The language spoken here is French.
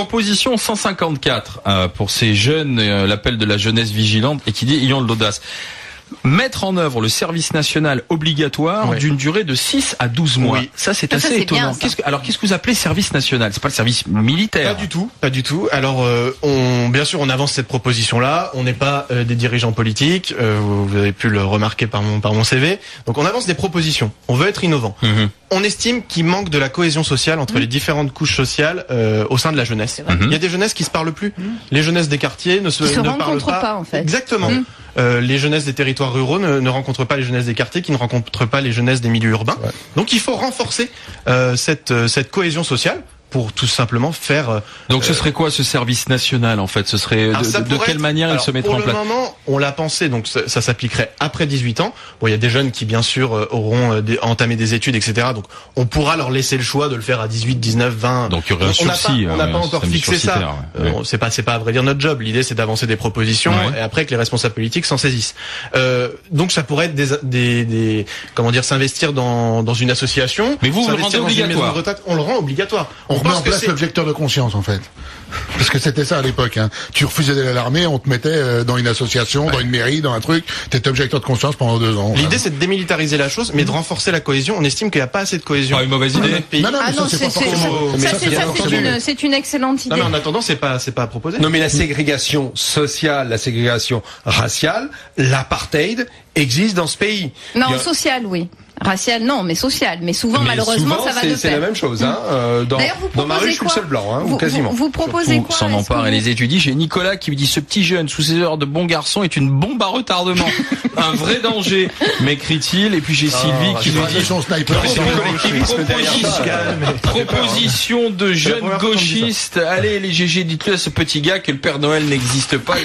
proposition 154 pour ces jeunes, l'appel de la jeunesse vigilante, et qui dit ayons de l'audace. Mettre en œuvre le service national obligatoire d'une durée de 6 à 12 mois. Oui. Ça, c'est assez étonnant. Bien, qu'est-ce que vous appelez service national? C'est pas le service militaire? Pas du tout. Alors, bien sûr, on avance cette proposition-là. On n'est pas des dirigeants politiques. Vous avez pu le remarquer par mon CV. Donc, on avance des propositions. On veut être innovant. On estime qu'il manque de la cohésion sociale entre les différentes couches sociales au sein de la jeunesse. Il y a des jeunesses qui se parlent plus. Les jeunesses des quartiers ne parlent pas en fait. Exactement. Les jeunesses des territoires ruraux ne rencontrent pas les jeunesses des quartiers, qui ne rencontrent pas les jeunesses des milieux urbains. Donc il faut renforcer cette cohésion sociale pour tout simplement faire... Donc ce serait quoi ce service national en fait? Ce serait de quelle manière il se mettrait en place? Pour le moment, on l'a pensé, donc ça s'appliquerait après 18 ans. Bon, il y a des jeunes qui bien sûr auront entamé des études, etc. Donc on pourra leur laisser le choix de le faire à 18, 19, 20. Donc il y aurait un sursis. On n'a pas encore fixé ça. C'est pas à vrai dire notre job. L'idée c'est d'avancer des propositions et après que les responsables politiques s'en saisissent. Donc ça pourrait être comment dire, s'investir dans une association. Mais vous le rendez obligatoire. On le rend obligatoire. On met en place l'objecteur de conscience en fait. Parce que c'était ça à l'époque. Tu refusais d'aller à l'armée, on te mettait dans une association, dans une mairie, dans un truc. T'étais objecteur de conscience pendant 2 ans. L'idée c'est de démilitariser la chose, mais de renforcer la cohésion. On estime qu'il n'y a pas assez de cohésion. Une mauvaise idée. C'est une excellente idée. Non, mais en attendant, c'est pas à proposer. Non, mais la ségrégation sociale, la ségrégation raciale, l'apartheid existe dans ce pays. Non, sociale, oui. Racial, non, mais social. Mais souvent, malheureusement, ça va de pair. C'est la même chose. Dans ma rue, je suis le seul blanc, ou quasiment. Vous proposez quoi? S'en empare et les étudie. J'ai Nicolas qui me dit: ce petit jeune, sous ses heures de bon garçon, est une bombe à retardement. Un vrai danger, m'écrit-il. Et puis j'ai Sylvie qui me dit: son sniper. Proposition de jeunes gauchistes. Allez, les GG, dites-le à ce petit gars que le Père Noël n'existe pas.